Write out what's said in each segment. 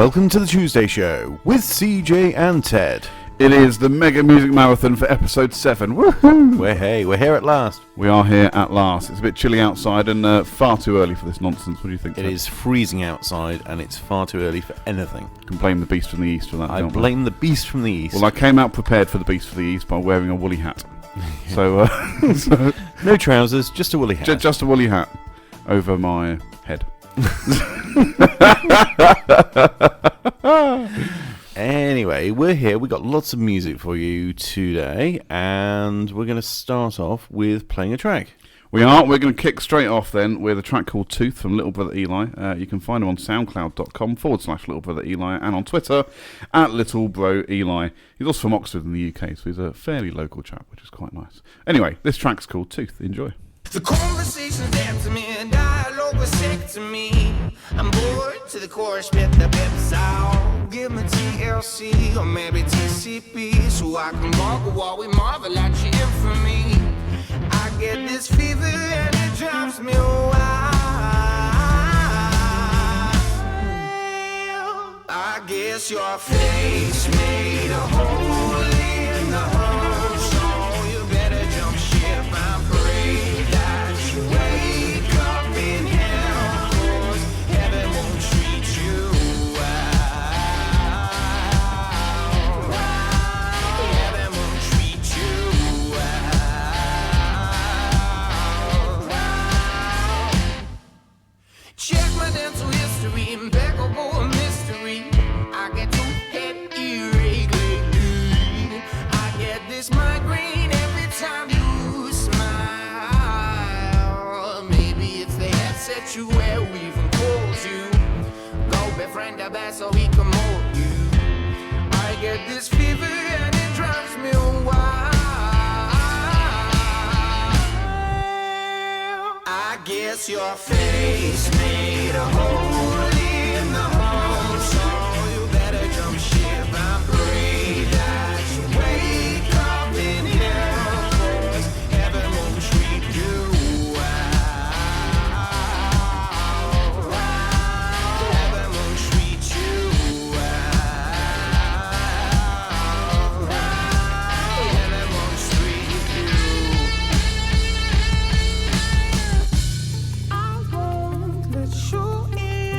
Welcome to the Tuesday Show with CJ and Ted. It is the Mega Music Marathon for episode 7. Woohoo! We're here at last. We are here at last. It's a bit chilly outside and far too early for this nonsense. What do you think? It is freezing outside and it's far too early for anything. You can blame the beast from the east for that. I blame the beast from the east. Well, I came out prepared for the beast from the east by wearing a woolly hat. So no trousers, just a woolly hat. Just a woolly hat over my head. Anyway, we're here. We've got lots of music for you today, and we're going to start off with playing a track. We are. We're going to kick straight off then with a track called Tooth from Little Brother Eli. You can find him on soundcloud.com/Little Brother Eli and on Twitter at Little Bro Eli. He's also from Oxford in the UK, so he's a fairly local chap, which is quite nice. Anyway, this track's called Tooth. Enjoy. The conversation's dead to me, dialogue was sick to me. I'm bored to the core, spit the pips out. Give me TLC or maybe TCP, so I can walk a wall, we marvel at your infamy. I get this fever and it drives me wild. I guess your face made a hole in the hole, so you better jump ship. I pray that you wake up in hell, 'cause heaven won't treat you well. Heaven won't treat you well. Check my dental history, impeccable mystery. I get too head earache lately. I get this migraine every time you smile. Maybe it's the headset you wear who even calls you. Go befriend a bear so he can mold you. I get this fever and it drives me wild. I guess your face made a hole in the hole, so you better jump ship. I pray that you wake up in hell, 'cause heaven won't treat you well. Heaven won't treat you well. Heaven won't treat you. I won't let you in.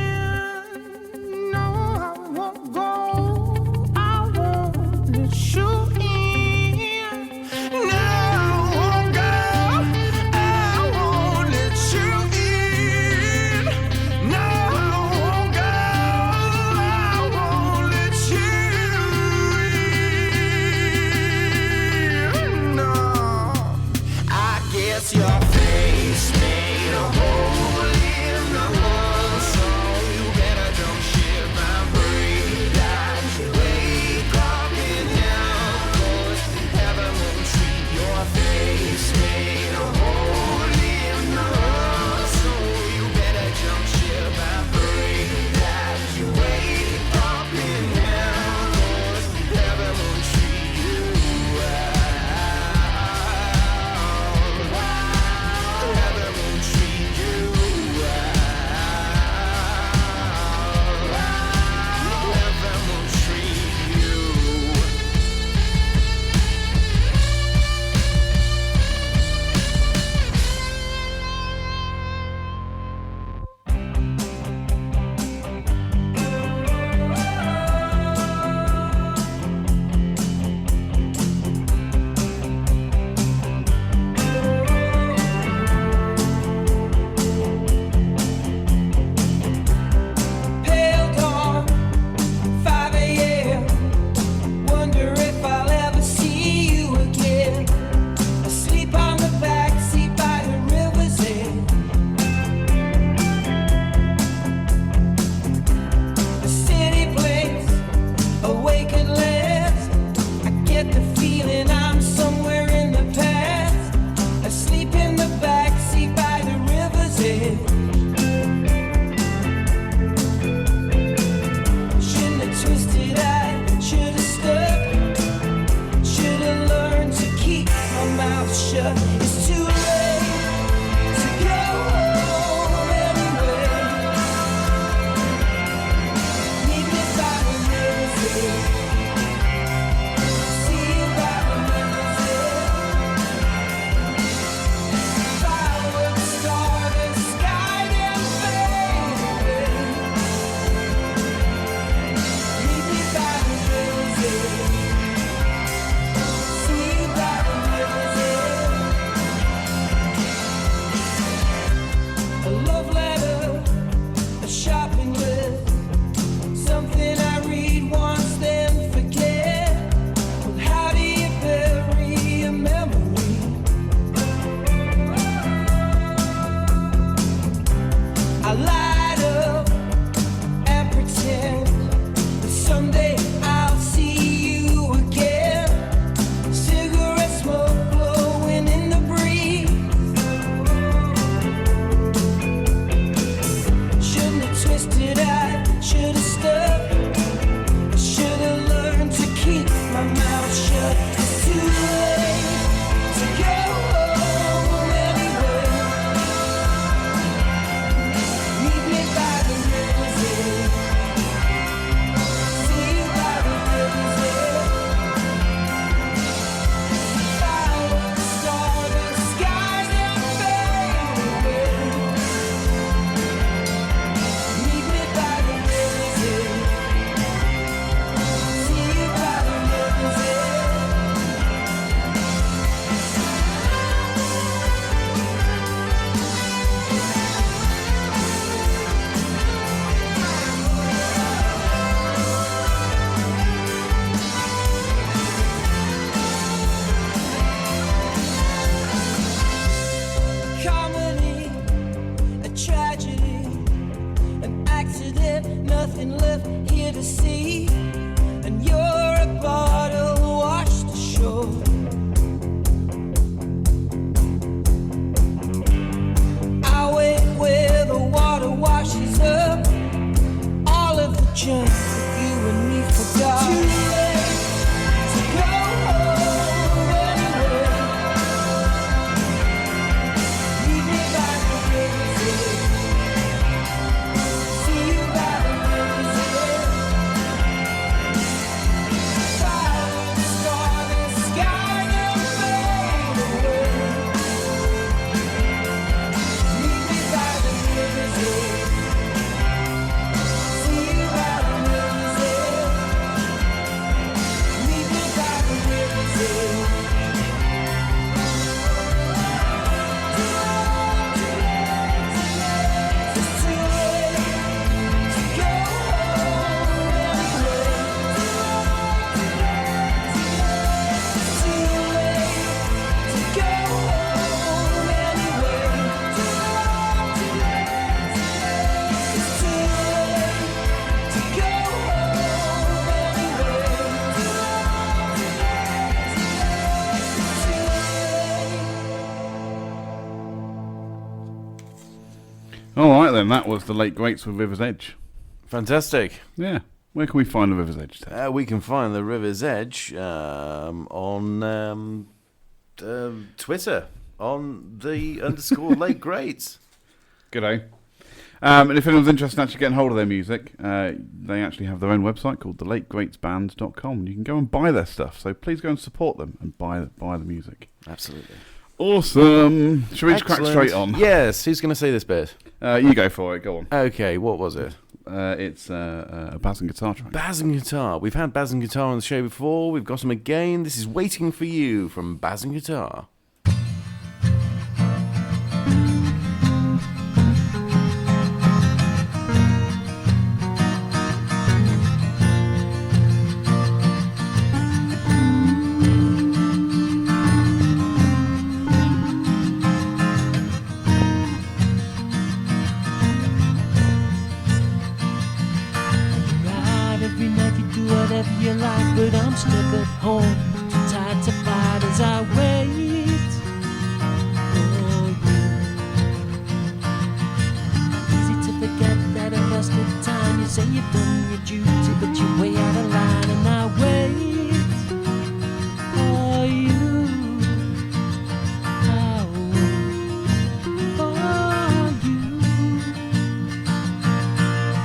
No, I won't go. I won't let you in. No, I won't go. I won't let you in. No, I won't go. I won't let you in. No, I guess your face made a hole in the hole, so you better jump ship. I pray that you wake up in hell, 'cause heaven won't treat your face made a hole in the hole, so you better jump ship. I pray that you wake up in hell, 'cause heaven won't treat you well. Heaven won't treat you well. clear to see, and you're a bottle washed ashore. I wait where the water washes up all of the junk that you and me forgot. Too late to go home anyway. Meet me by the river's edge. See you by the river's edge. Silent storm and sky will fade away. Meet me by the river's edge. See you by the river's edge. Meet me by the river's edge. It's too late to go home anyway. It's too late to go home anyway. It's too late to go home anyway. All right then, that was the late greats with River's Edge. Fantastic. Yeah. Where can we find the River's Edge, Ted? We can find the River's Edge on Twitter on the _ late greats. G'day. And if anyone's interested in actually getting hold of their music, they actually have their own website called thelategreatsband.com. You can go and buy their stuff, so please go and support them and buy the music. Absolutely. Awesome. Should we just crack Excellent. straight on? Yes. Who's going to say this bit? You go for it. Go on. Okay. What was it? It's a bass and guitar track. Baz and Guitar. We've had Baz and Guitar on the show before. We've got them again. This is Waiting for You from Baz and Guitar. Right, every night you do whatever you like, but I'm stuck at home, too tired to fight as I wait for you. Easy to forget that invested time. You say you've done your duty, but you're way out of line, and I wait for you. I wait for you.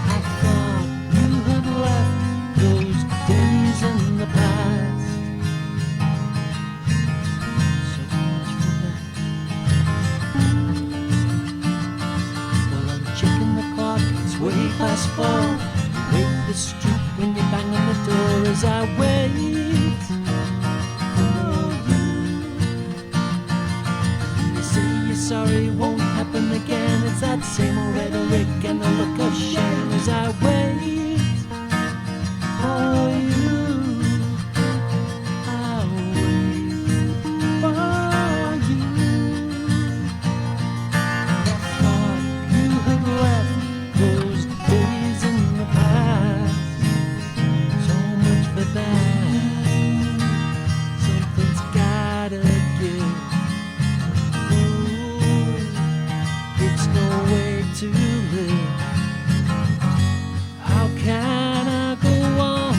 I thought you had left those days in the past. So much for that. Well, I'm checking the clock, it's way past 4. Wait the street when you bang on the door as I wait for you. You say you're sorry, it won't happen again. It's that same old rhetoric and a look of shame as I wait for you. I wait for you. I thought you had left those days in the past. So much for that. Something's gotta give. It's no way to live. How can I go on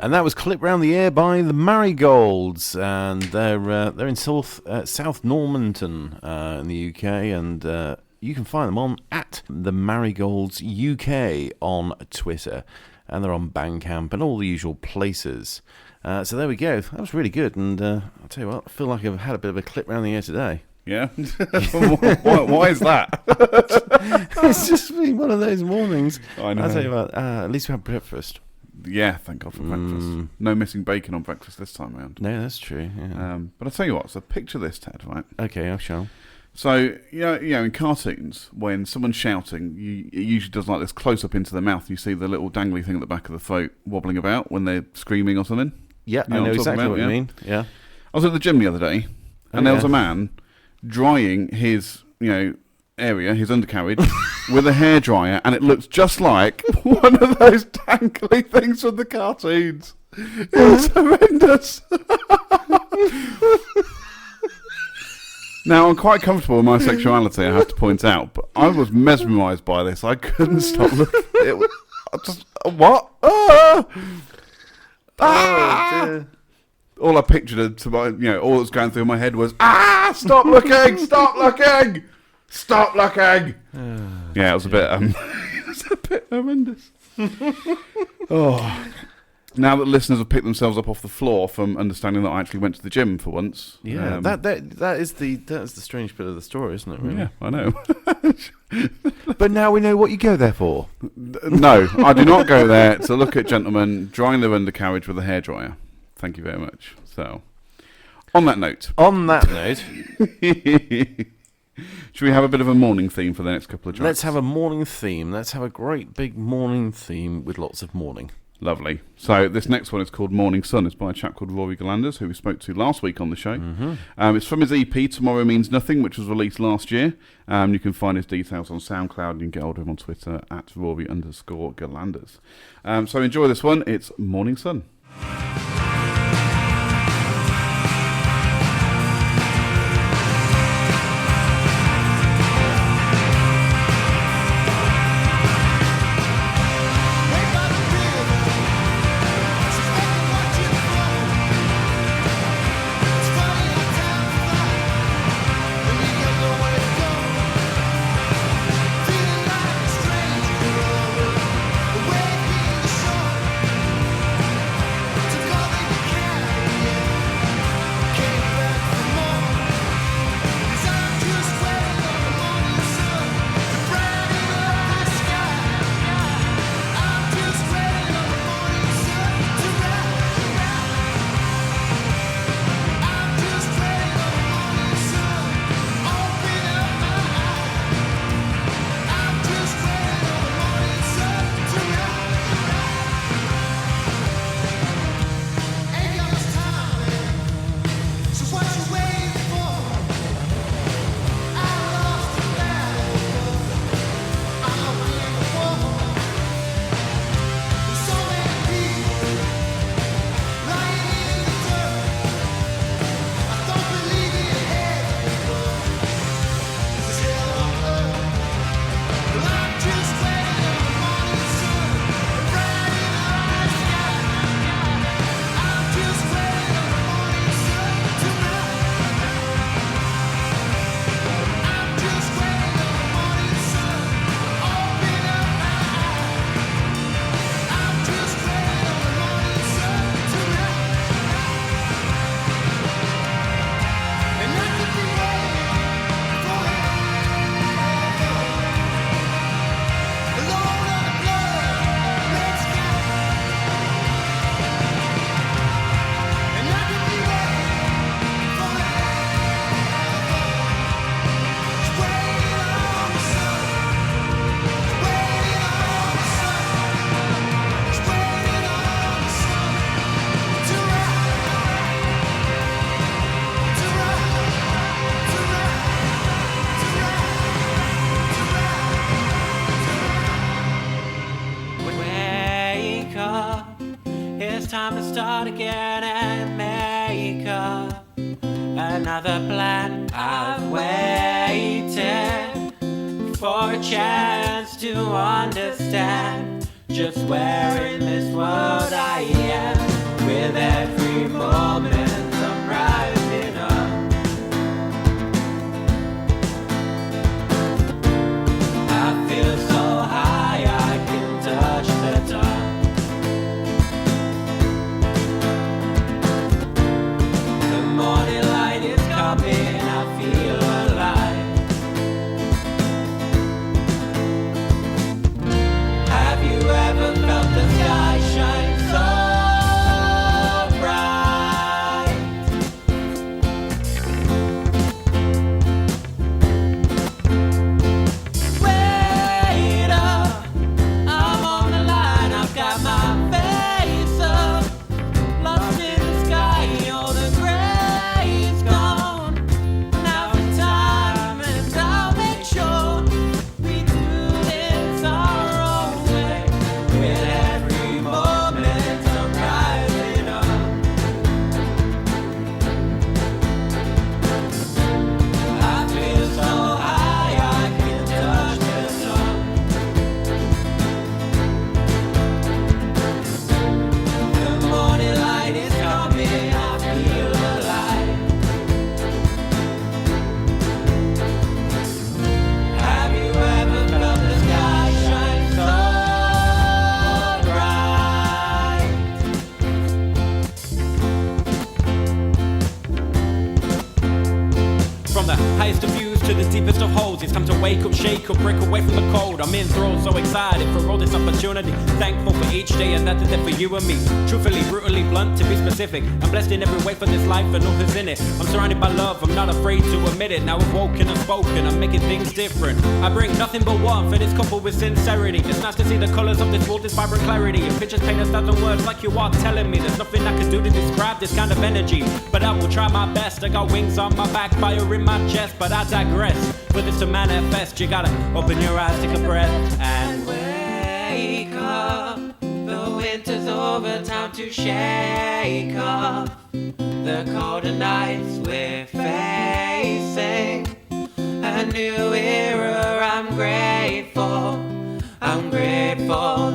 And that was Clip Round the Air by the Marigolds, and they're in South Normanton in the UK, and you can find them on at the Marigolds UK on Twitter, and they're on Bandcamp and all the usual places. So there we go. That was really good, and I'll tell you what, I feel like I've had a bit of a clip round the air today. Yeah? Why is that? It's just been one of those mornings. I know. I'll tell you what, at least we had breakfast. Yeah, thank God for breakfast. No missing bacon on breakfast this time around. No, that's true. Yeah. But I'll tell you what, so picture this, Ted, right? Okay, I shall. So, you know, in cartoons, when someone's shouting, it usually does like this close-up into the mouth. You see the little dangly thing at the back of the throat wobbling about when they're screaming or something. Yeah, You I know what I'm exactly talking what about, you mean. Yeah. I was at the gym the other day, and there was a man drying his, area, his undercarriage, with a hairdryer, and it looked just like one of those dangly things from the cartoons. It was horrendous. Now, I'm quite comfortable with my sexuality, I have to point out, but I was mesmerised by this. I couldn't stop looking. What? Ah! Ah! Dear. All I pictured to my, all that was going through my head was, stop looking, stop looking, stop looking. Yeah, it was a bit, it was a bit horrendous. Now that listeners have picked themselves up off the floor from understanding that I actually went to the gym for once. Yeah, that is the strange bit of the story, isn't it? Really? Yeah, I know. But now we know what you go there for. No, I do not go there to look at gentlemen drying their undercarriage with a hairdryer. Thank you very much. So, on that note. Should we have a bit of a morning theme for the next couple of tracks? Let's have a morning theme. Let's have a great big morning theme with lots of morning. Lovely. So this next one is called Morning Sun. It's by a chap called Rory Galanders, who we spoke to last week on the show. It's from his EP, Tomorrow Means Nothing, which was released last year. You can find his details on SoundCloud, and you can get hold of him on Twitter at Rory_Galanders. So enjoy this one. It's Morning Sun. Time to start again and make up another plan. I've waited for a chance to understand just where in this world I am. With every moment I'm rising up. I feel so high I can touch the top. The morning light is coming, I feel alive. Have you ever felt the sky shine so bright? Wait up, I'm on the line, I've got my face up. Lost in the sky, all the gray is gone. Now the time and I'll make sure we do this our own way. With every moment I'm rising up. I feel so high I can touch the top. The morning light is coming, I feel alive. Have you ever felt the sky shine so bright? From the highest of views to the deepest of holes, it's time to wake up, shake up, break away from the cold. I'm enthralled, so excited for all this opportunity. Thankful for each day and that's the day for you and me. Truthfully, brutally blunt, to be specific. I'm blessed in every way for this life and all who's in it. I'm surrounded by love, I'm not afraid to admit it. Now I've woken and spoken, I'm making things different. I bring nothing but warmth and it's coupled with sincerity. It's nice to see the colours of this world, this vibrant clarity. Your pictures paint 1,000 words like you are telling me. There's nothing I can do to describe this kind of energy, but I will try my best. I got wings on my back, fire in my chest, but I digress. For this to manifest, you gotta open your eyes, take a breath, and wake up. The winter's over, time to shake off the colder nights we're facing. A new era, I'm grateful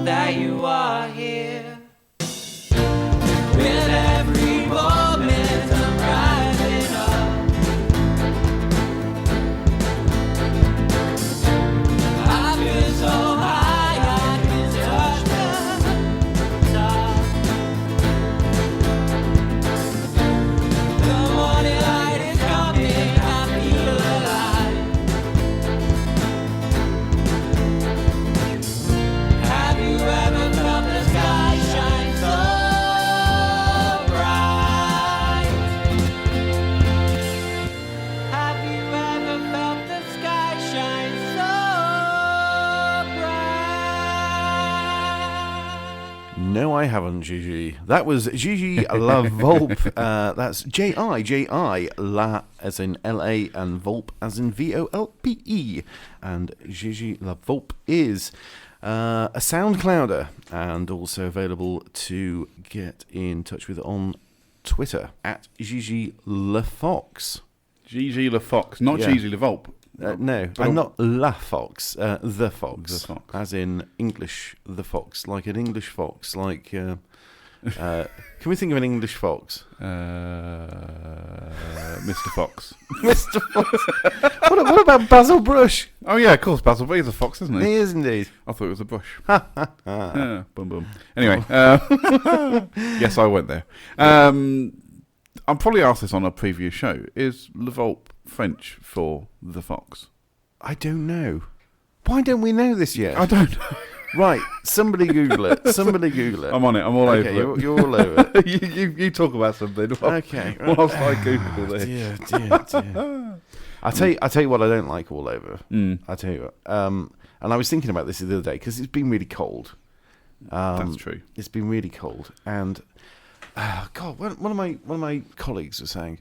that you are here. With every moment I'm rising up. I feel so high I can touch the top. The morning light is coming, I feel alive. Have you ever felt the sky shine so bright? Have you ever felt the sky shine so bright? No, I haven't, Gigi. That was Gigi La Volpe. That's J-I, La as in L-A, and Volpe as in V-O-L-P-E. And Gigi La Volpe is a SoundClouder and also available to get in touch with on Twitter at Gigi La Fox. Gigi La Fox, not Yeah. Gigi La Volpe. No, and not La Fox, the Fox. The Fox. As in English, the Fox, like an English fox, like... can we think of an English fox? Mr. Fox. Mr. Fox. What about Basil Brush? Oh yeah, of course, Basil. He's a fox, isn't He he? is indeed. I thought it was a bush. Yeah, boom, boom. Anyway, yes, I went there. I'll probably asked this on a previous show. Is Le Volpe French for the fox? I don't know. Why don't we know this yet? I don't know. Right, somebody Google it. Somebody Google it. I'm on it. I'm all Okay, over it. you're all over it. you talk about something. Okay. Whilst I Google this. Dear. I tell you what I don't like all over. I tell you what. And I was thinking about this the other day because it's been really cold. That's true. It's been really cold, and God, one of my colleagues was saying,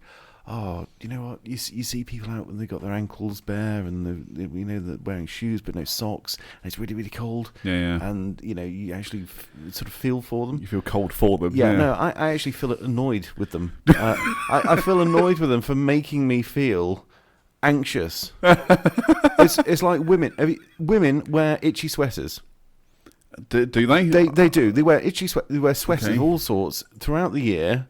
"Oh, you know what? You see people out when they got their ankles bare and they're wearing shoes but no socks, and it's really really cold. Yeah. And you actually sort of feel for them. You feel cold for them. Yeah. No, I actually feel annoyed with them. I feel annoyed with them for making me feel anxious. It's like women. Women wear itchy sweaters. Do they? They do. They wear itchy sweat. They wear sweaters Okay. of all sorts throughout the year.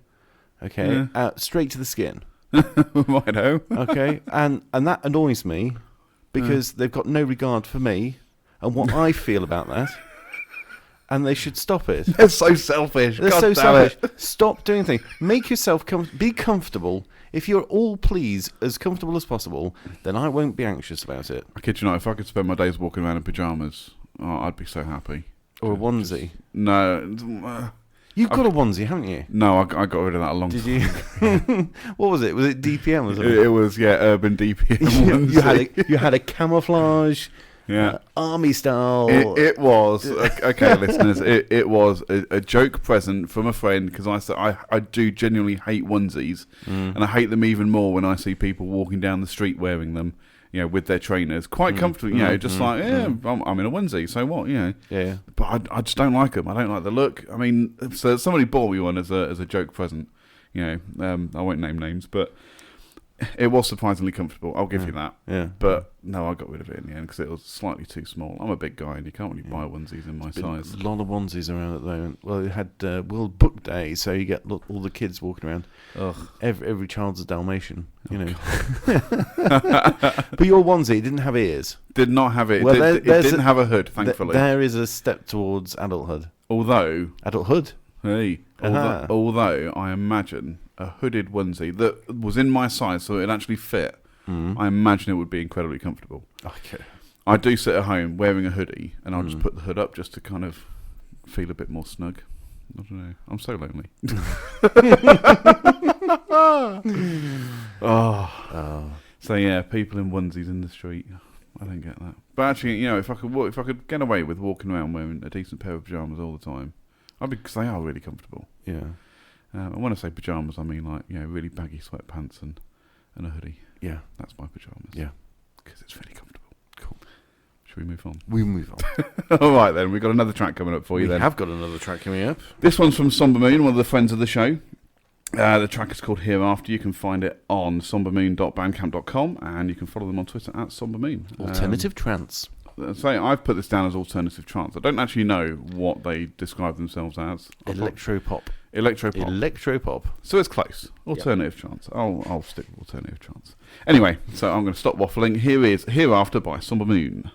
Okay, straight to the skin. Righto. Okay, and that annoys me because they've got no regard for me and what I feel about that, and they should stop it. They're so selfish. They're God so damn selfish. it. Stop doing things. Make yourself be comfortable. If you're all please as comfortable as possible, then I won't be anxious about it. I kid you not, if I could spend my days walking around in pyjamas, I'd be so happy. Or a onesie. No. You've got a onesie, haven't you? No, I got rid of that a long Did time you? What was it? Was it DPM or something? It was, Urban DPM. you had a camouflage, Yeah. army style. It was okay, listeners. It was a joke present from a friend because I do genuinely hate onesies, and I hate them even more when I see people walking down the street wearing them, with their trainers, quite comfortable. I'm in a onesie, so what, Yeah. But I just don't like them. I don't like the look. I mean, so somebody bought me one as a joke present. I won't name names, but it was surprisingly comfortable. I'll give you that. Yeah. But no, I got rid of it in the end because it was slightly too small. I'm a big guy and you can't really buy onesies in my size. A lot of onesies around at the moment. Well, it had World Book Day, so you get all the kids walking around. Ugh. Every child's a Dalmatian, But your onesie didn't have ears. Did not have it. Well, It didn't have a hood, thankfully. There is a step towards adulthood. Although, Adulthood? although I imagine a hooded onesie that was in my size, so it actually fit. I imagine it would be incredibly comfortable. Okay. I do sit at home wearing a hoodie, and I'll just put the hood up just to kind of feel a bit more snug. I don't know. I'm so lonely. So yeah, people in onesies in the street. I don't get that. But actually, if I could get away with walking around wearing a decent pair of pajamas all the time, because they are really comfortable. Yeah. And when I say pajamas, I mean really baggy sweatpants and a hoodie. Yeah. That's my pajamas. Yeah. Because it's really comfortable. Cool. Should we move on? We move on. All right then, we've got another track coming up for you. We then have got another track coming up. This one's from Somber Moon, one of the friends of the show. The track is called Hereafter. You can find it on sombermoon.bandcamp.com, and you can follow them on Twitter at sombermoon. Alternative trance. So I've put this down as alternative trance. I don't actually know what they describe themselves as. Electropop. Electropop. So it's close. Alternative trance. I'll stick with alternative trance. Anyway, so I'm going to stop waffling. Here is Hereafter by Somber Moon.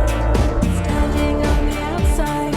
Standing on the outside,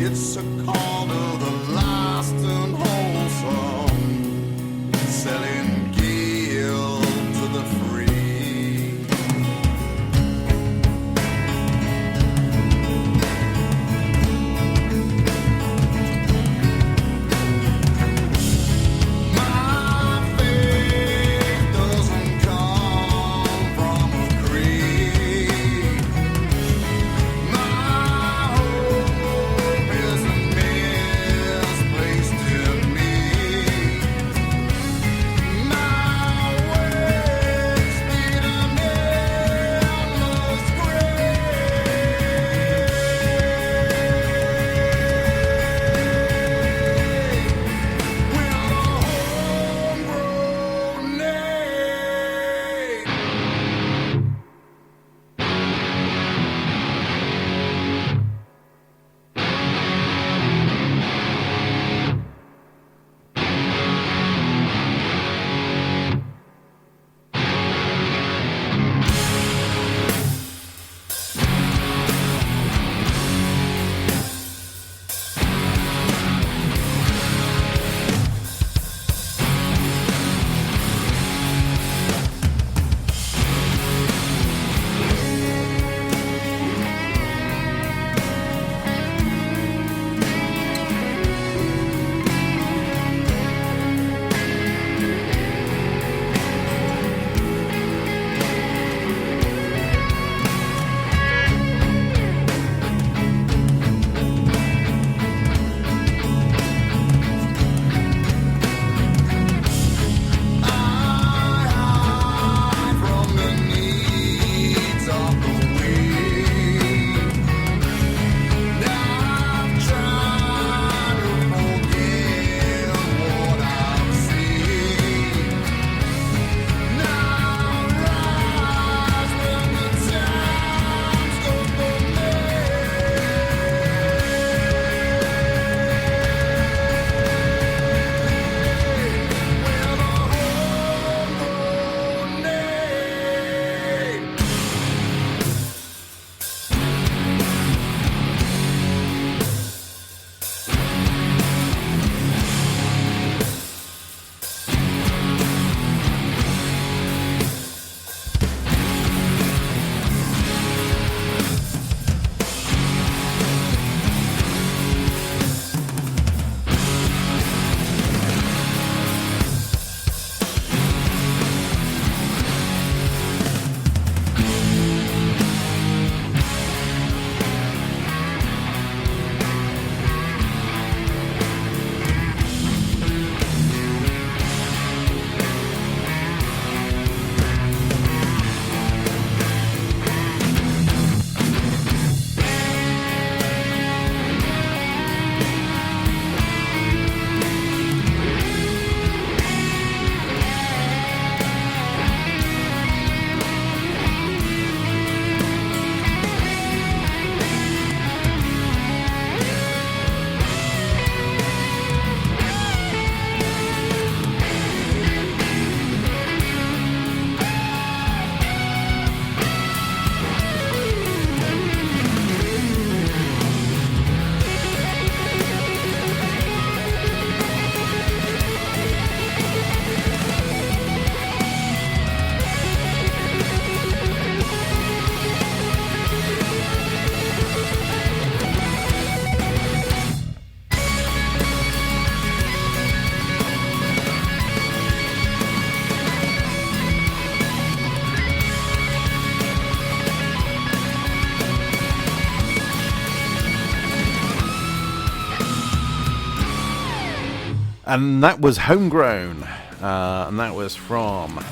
It's a call to the lost and wholesome, selling guilt to the free. My faith doesn't come from a creed. My hope isn't misplaced in me. My ways lead an endless grave. We're a homegrown name. From the needs of the weak, I'm trying to forget what I've seen. Now rise when the times go for me. We're the homegrown name. And that was Homegrown. And that was from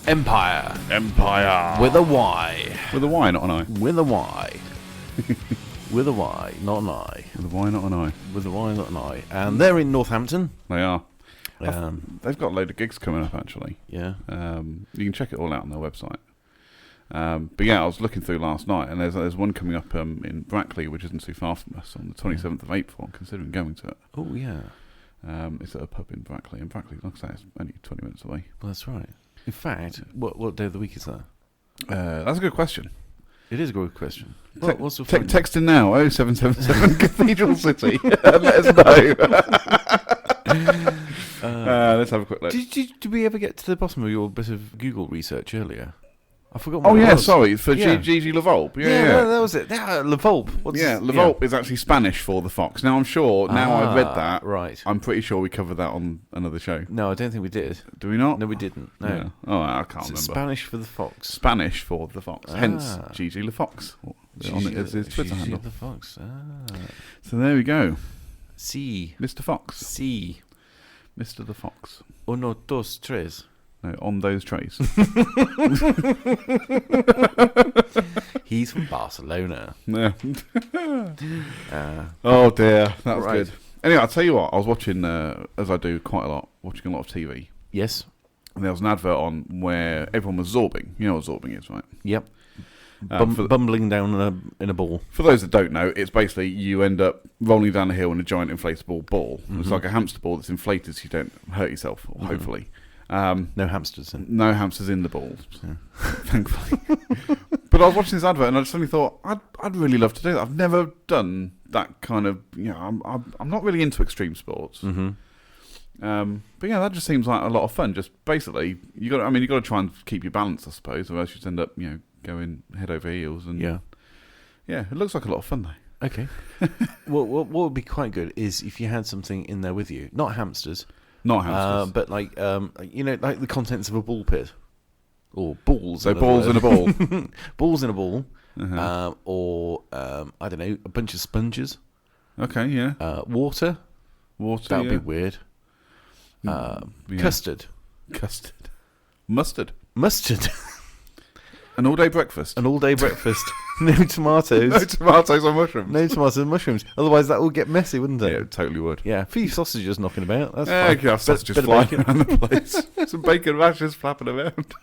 Empire. Empire. With a Y. With a Y, not an I. With a Y. With a Y, not an I. With a Y, not an I. With a Y, not an I. And they're in Northampton. They are. They've got a load of gigs coming up, actually. Yeah. You can check it all out on their website. But yeah, I was looking through last night, and there's one coming up in Brackley, which isn't too far from us, on the 27th of April. I'm considering going to it. Oh, yeah. It's at a pub in Brackley. And Brackley, like I say, it's only 20 minutes away. Well, that's right. In fact, what day of the week is that? That's a good question. It is a good question. What's the Text in now, 0777 Cathedral City. Let us know. Let's have a quick look. Did we ever get to the bottom of your bit of Google research earlier? I forgot. Oh, What it yeah, was. sorry, for Yeah. Gigi Lavolpe. Yeah, that was it. La Volpe. Lavolpe is actually Spanish for the fox. Now, I'm sure, now I've read that, right. I'm pretty sure we covered that on another show. No, I don't think we did. Do we not? No, we didn't. No. Yeah. Oh, I can't remember. Spanish for the fox. Spanish for the fox. Hence, Ah. Gigi LaFox. On it as his Twitter handle. the fox. So there we go. C. Mr. Fox. C. Mr. the Fox. Uno, dos, tres. No, on those trays. He's from Barcelona. Yeah. Oh dear, that was Right. good. Anyway, I'll tell you what, I was watching, as I do quite a lot, watching a lot of TV. Yes. And there was an advert on where everyone was zorbing. You know what zorbing is, right? Yep. For Bumbling down in a ball. For those that don't know, it's basically you end up rolling down a hill in a giant inflatable ball. It's like a hamster ball that's inflated so you don't hurt yourself, hopefully. No hamsters in. No hamsters in the balls, thankfully. But I was watching this advert and I suddenly thought, I'd really love to do that. I've never done that kind of, I'm not really into extreme sports. Mm-hmm. But yeah, that just seems like a lot of fun. Just basically, you got to try and keep your balance, I suppose, or else you just end up, going head over heels. And yeah, it looks like a lot of fun though. Okay. Well, what would be quite good is if you had something in there with you, not hamsters. Not hamsters. But like the contents of a ball pit, or balls. So balls in a ball. Balls in a ball, Uh-huh. or I don't know, a bunch of sponges. Okay, yeah. Water. Water. That would yeah. be weird. Yeah. Custard. Mustard. Mustard. An all-day breakfast. An all-day breakfast. No tomatoes. No tomatoes or mushrooms. No tomatoes and mushrooms. Otherwise, that would get messy, wouldn't it? Yeah, it totally would. Yeah, a few sausages knocking about. That's Yeah, fine. you have sausages Bit of flying bacon. around the place. Some bacon rashers flapping around.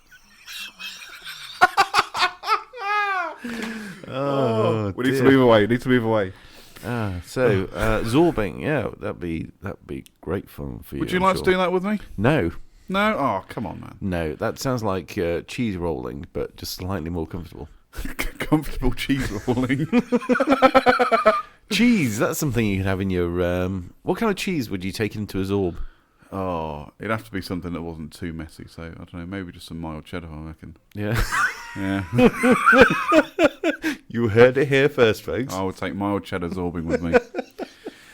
Oh, We need to dear. move away. So zorbing, yeah, that'd be great fun for you. Would you I'm like sure. to do that with me? No, No? Oh, come on, man. no, that sounds like cheese rolling, but just slightly more comfortable. Comfortable cheese rolling. Cheese, that's something you could have in your. What kind of cheese would you take into a zorb? Oh, it'd have to be something that wasn't too messy. So, I don't know, maybe just some mild cheddar, I reckon. Yeah, Yeah. you heard it here first, folks. I would take mild cheddar zorbing with me.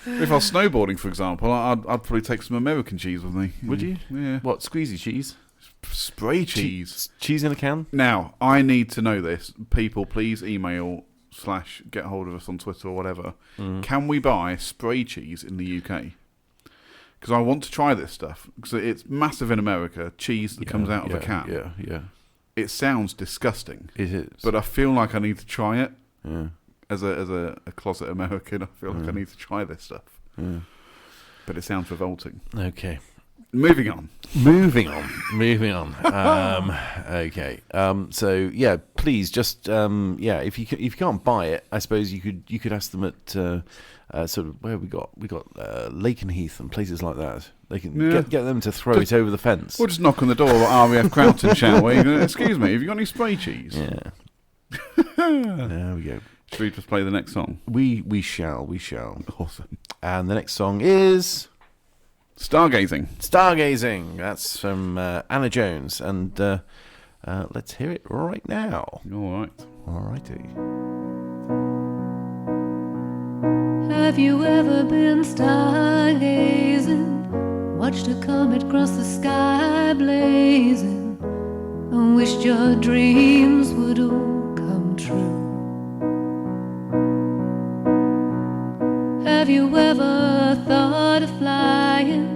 If I was snowboarding, for example, I'd probably take some American cheese with me. Would you? Yeah. What, squeezy cheese? Spray cheese. Cheese in a can? Now, I need to know this. People, please email / get hold of us on Twitter or whatever. Can we buy spray cheese in the UK? Because I want to try this stuff. Because it's massive in America. Cheese that comes out of a can. Yeah. It sounds disgusting. It is. But I feel like I need to try it. Yeah. As a closet American, I feel like I need to try this stuff. Yeah. But it sounds revolting. Okay. Moving on. Moving on. Okay. So yeah, please just if you can't buy it, I suppose you could ask them at sort of where we got Lakenheath and places like that. They can get them to throw it over the fence. We'll just knock on the door at RAF Croughton, shall we? Excuse me, have you got any spray cheese? Yeah. There we go. Should we just play the next song? We shall. Awesome. And the next song is Stargazing. Stargazing. That's from Anna Jones, and let's hear it right now. All right. Alrighty. Have you ever been stargazing? Watched a comet cross the sky blazing, and wished your dreams would all come true? Have you ever thought of flying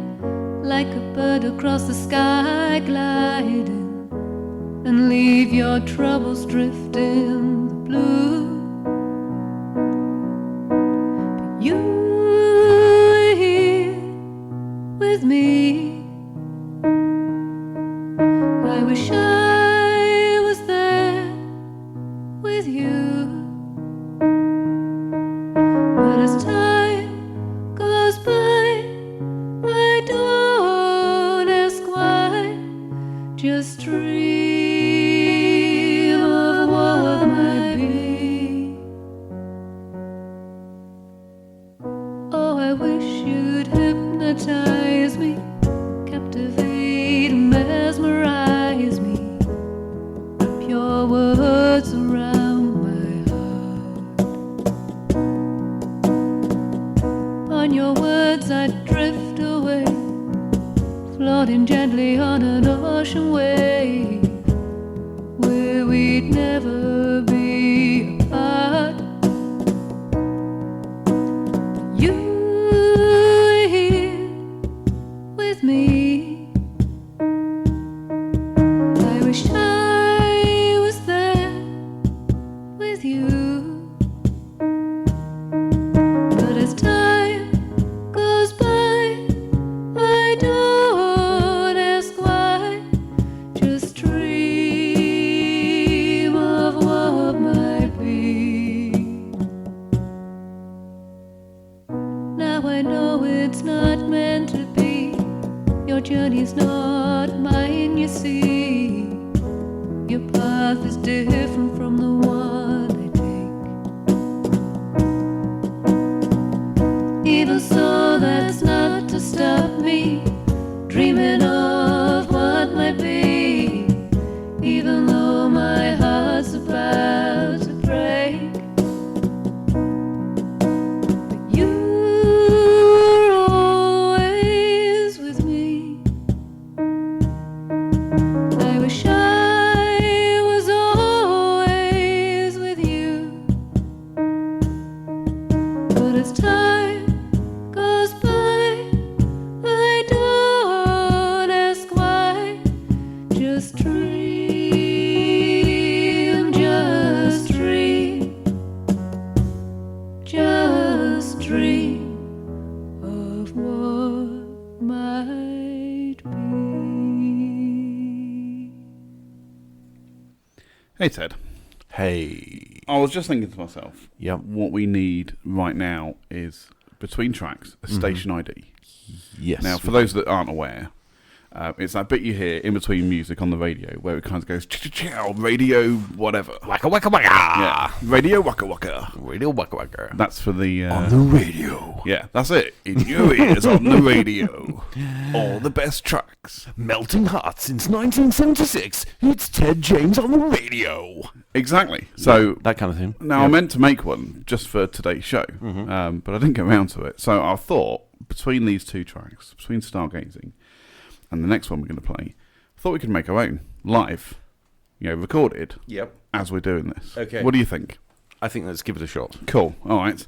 like a bird across the sky gliding, and leave your troubles drifting the blue? You are here with me. I wish I was there with you. But as time goes by, I don't ask why. Just dream of what might be. I wish you'd hypnotize me, captivate and mesmerize me. Wrap your words around my heart. On your words I drift away, floating gently on an ocean wave, where we'd never be apart. You were here with me. I wish I was there with you. But as time goes by, I don't ask why. Just dream of what might be. Now I know it's not meant to be. Your journey's not mine, you see. Your path is different from the one I take. Even so, that's not to stop me dreaming of what might be. Even though my heart's about to break, but you were always with me. I wish I was always with you. But as time goes by, I don't ask why. Just dream, just dream, just dream of what might be. Hey, Ted. Hey. I was just thinking to myself, Yep. what we need right now is, between tracks, a station ID. Yes. Now, for those that aren't aware, it's that bit you hear in between music on the radio where it kind of goes, chow, radio, whatever. Waka waka waka. Yeah, radio waka waka. Radio waka waka. That's for the... On the radio. yeah, that's it. In your ears on the radio. All the best tracks. Melting hot since 1976. It's Ted James on the radio. Exactly. So... That kind of thing. Now, I meant to make one just for today's show, but I didn't get around to it. So I thought, between these two tracks, between Stargazing and the next one we're going to play, I thought we could make our own, live, recorded, Yep. as we're doing this. Okay. What do you think? I think let's give it a shot. Cool. All right.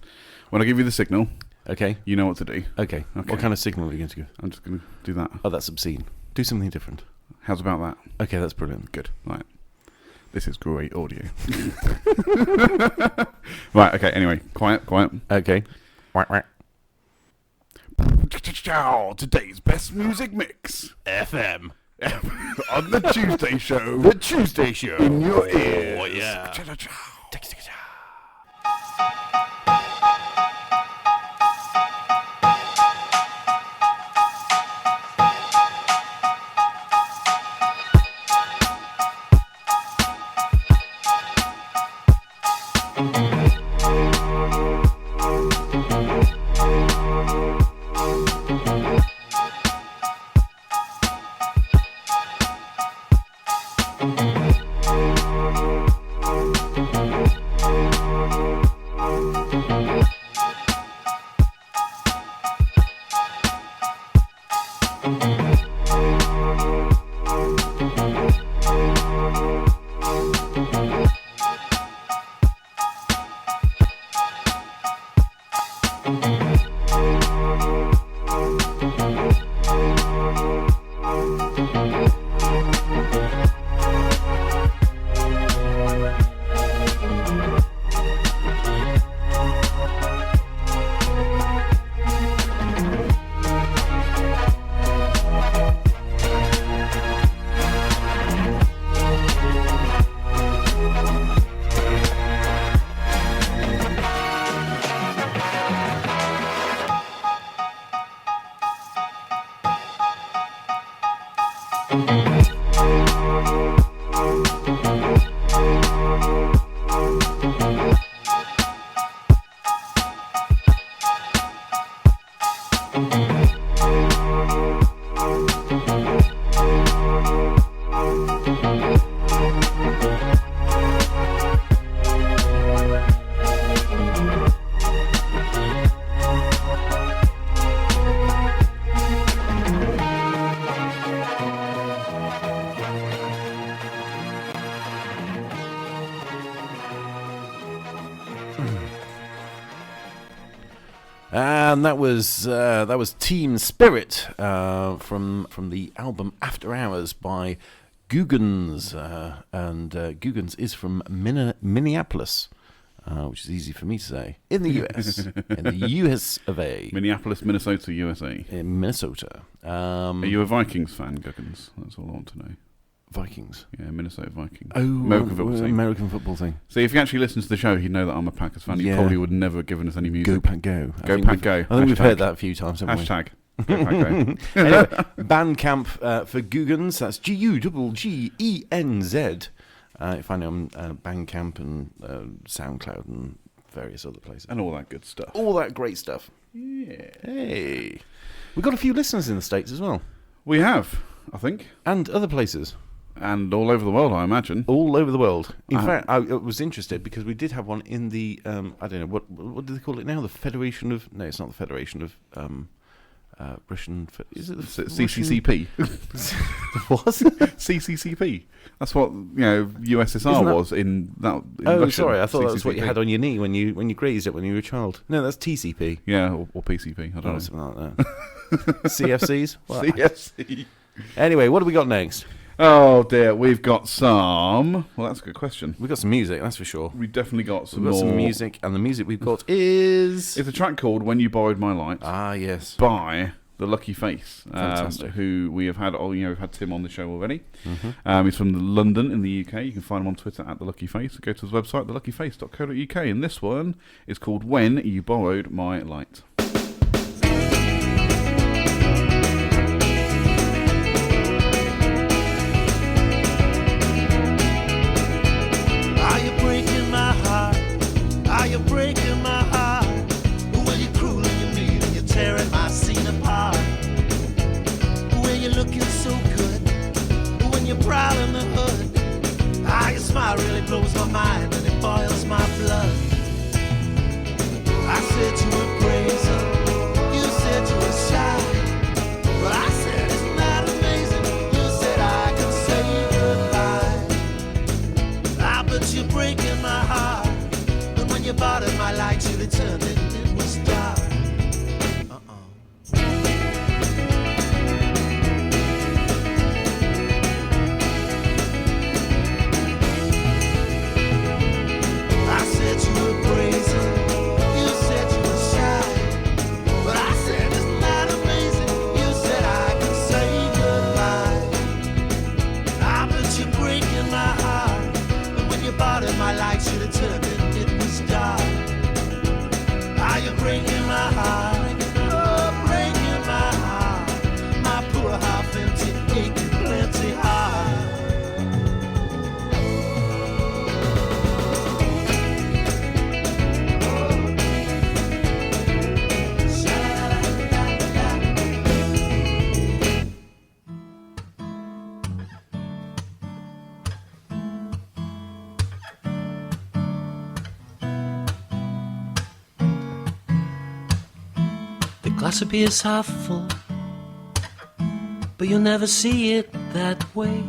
When I give you the signal, Okay. you know what to do. Okay. Okay. What kind of signal are you going to give? I'm just going to do that. Oh, that's obscene. Do something different. How's about that? Okay, that's brilliant. Good. Right. This is great audio. Right, okay, anyway. Quiet. Okay. Quack, quack. Today's best music mix. FM. On the Tuesday show. The Tuesday Show. In your ears. Oh, yeah. And that was Team Spirit from the album After Hours by Googans, and Googans is from Minneapolis, which is easy for me to say, in the US, in the US of A. Minneapolis, Minnesota, USA. In Minnesota. Are you a Vikings fan, Googans? That's all I want to know. Vikings. Yeah, Minnesota Vikings. Oh, American football team. See, if you actually listen to the show, you'd know that I'm a Packers fan. You probably would never have given us any music. Go Pack Go. Go Pack Go. I think we've heard that a few times, haven't we? Hashtag. Go Pack Go. Anyway, Bandcamp for Googans. That's Guggenz. You find it on Bandcamp and SoundCloud and various other places. And all that good stuff. All that great stuff. Yeah. Hey. We've got a few listeners in the States as well. We have, I think. And other places. And all over the world, I imagine. All over the world. In fact, I was interested because we did have one in the, I don't know, what do they call it now? The Federation of... No, it's not the Federation of... Russian... Is it the CCCP? What? CCCP. That's what, USSR was in that... In Russia, sorry, I thought that was what you CCCP. had on your knee when you grazed it when you were a child. No, that's TCP. Yeah, or PCP. I don't know. Something like that. CFCs? What? CFC. Anyway, what do we got next? Oh dear, we've got some... Well, that's a good question. We've got some music, that's for sure. We've definitely got some We've got more... some music, and the music we've got is... It's a track called When You Borrowed My Light. Ah, yes. By The Lucky Face. Fantastic. Who we have had... we've had Tim on the show already. Mm-hmm. He's from London in the UK. You can find him on Twitter at The Lucky Face. Go to his website, theluckyface.co.uk. And this one is called When You Borrowed My Light. You're breaking my heart. Well, you're cruel and you're mean and you're tearing my scene apart. Well, you're looking so good when you're proud in the hood. Your smile really blows my mind and it boils my blood. I said you were crazy, you said you were shy, but I said isn't that amazing? You said I could say goodbye. But you're breaking my heart. When you bought it, my light, you returned it, it was dark. I said you were crazy, you said you were shy, but I said isn't that amazing? You said I could say goodbye. But you're breaking my heart. And when you bought it, my light, you returned it. You're breaking my heart, oh, breaking my heart, my poor half empty, aching, plenty heart. Glass of beer's half full, but you'll never see it that way.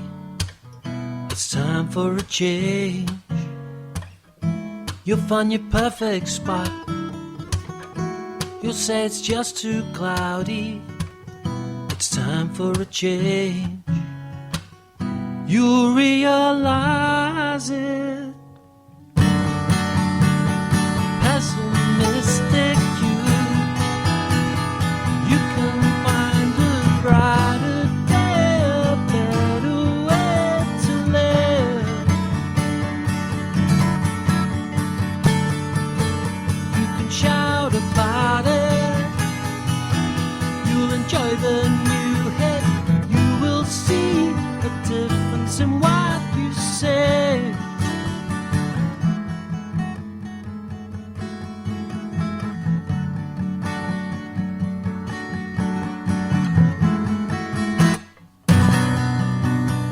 It's time for a change. You'll find your perfect spot. You'll say it's just too cloudy. It's time for a change. You'll realize it. Pessimistic. You can find a brighter day, a better way to live. You can shout about it. You'll enjoy the new hit. You will see a difference in what you say.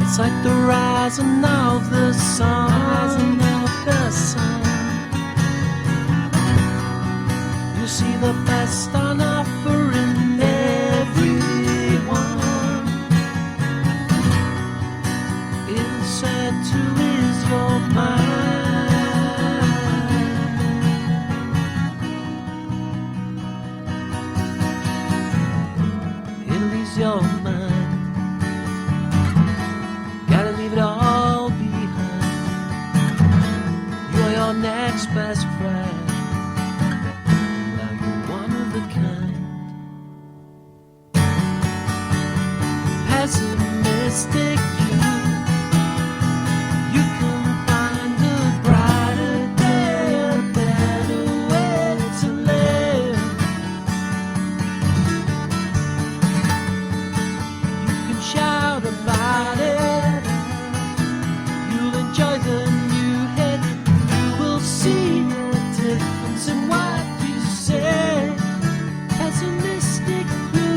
It's like the rising of the sun, You see the best on offer in everyone. It's said to ease your mind. your mind. Gotta leave it all behind. You're your next best friend. Now you're one of a kind. Pessimistic you can find a brighter day, a better way to live. You can shout about it. You'll enjoy the new hit. You will see the difference in what you say. Pessimistic you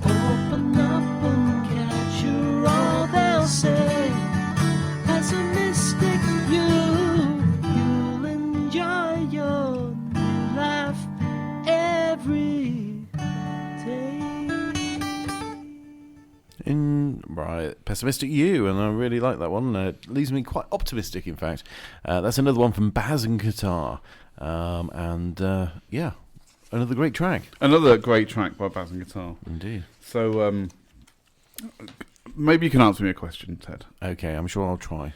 open up and capture all they'll say. Pessimistic you'll enjoy your new life every day. Right, pessimistic you, and I really like that one. It leaves me quite optimistic, in fact. That's another one from Baz and Guitar, yeah, another great track. Another great track by Baz and Guitar. Indeed. So, maybe you can answer me a question, Ted. Okay, I'm sure I'll try.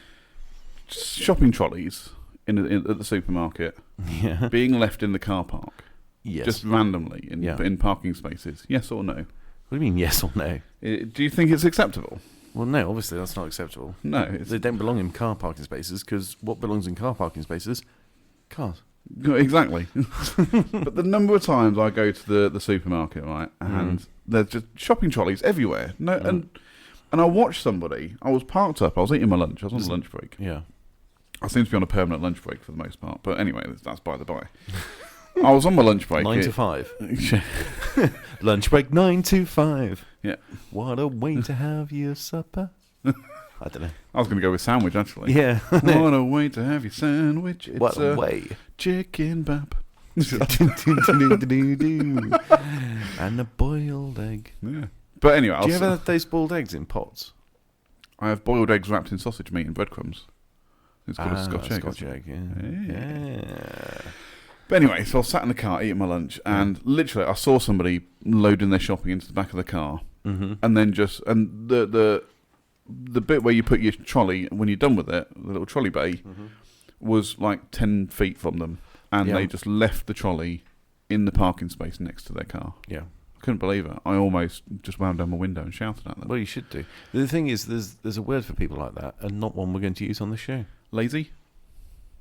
Shopping trolleys at the supermarket Yeah. being left in the car park, Yes. just randomly Yeah. in parking spaces. Yes or no? What do you mean, yes or no? Do you think it's acceptable? Well, no, obviously that's not acceptable. No. It's, They don't belong in car parking spaces, because what belongs in car parking spaces? Cars. exactly. But the number of times I go to the supermarket, right, and there's just shopping trolleys everywhere. No, and I watched somebody. I was parked up. I was eating my lunch. I was on a lunch break. Yeah. I seem to be on a permanent lunch break for the most part. But anyway, that's by the by. I was on my lunch break. 9 to 5. Lunch break 9 to 5. Yeah. What a way to have your supper. I don't know. I was going to go with sandwich, actually. Yeah. What a way to have your sandwich. It's What a way. Chicken bap. And a boiled egg. Yeah. But anyway, Do you ever have those boiled eggs in pots? I have boiled eggs wrapped in sausage meat and breadcrumbs. It's called a Scotch egg. Scotch egg, yeah. But anyway, so I was sat in the car eating my lunch, and literally I saw somebody loading their shopping into the back of the car, and then the bit where you put your trolley when you're done with it, the little trolley bay, was like 10 feet from them, and they just left the trolley in the parking space next to their car. Yeah. I couldn't believe it. I almost just wound down my window and shouted at them. Well, you should do. The thing is, there's a word for people like that, and not one we're going to use on the show. Lazy?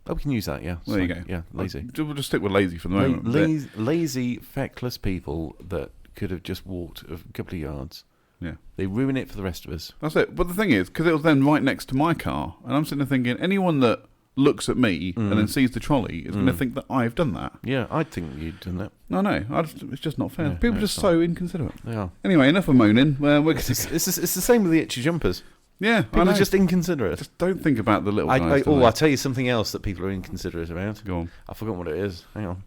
Oh, we can use that, yeah. There you go. Yeah, lazy. We'll just stick with lazy for the moment. Lazy, feckless people that could have just walked a couple of yards. Yeah. They ruin it for the rest of us. That's it. But the thing is, because it was then right next to my car, and I'm sitting there thinking, anyone that looks at me and then sees the trolley is going to think that I've done that. Yeah, I'd think you'd done that. No, it's just not fair. No, People are no, just it's so inconsiderate. They are. Anyway, enough of moaning. It's the same with the itchy jumpers. Yeah, People I know. are just inconsiderate. Just don't think about the little guys. I'll tell you something else that people are inconsiderate about. Go on. I forgot what it is. Hang on.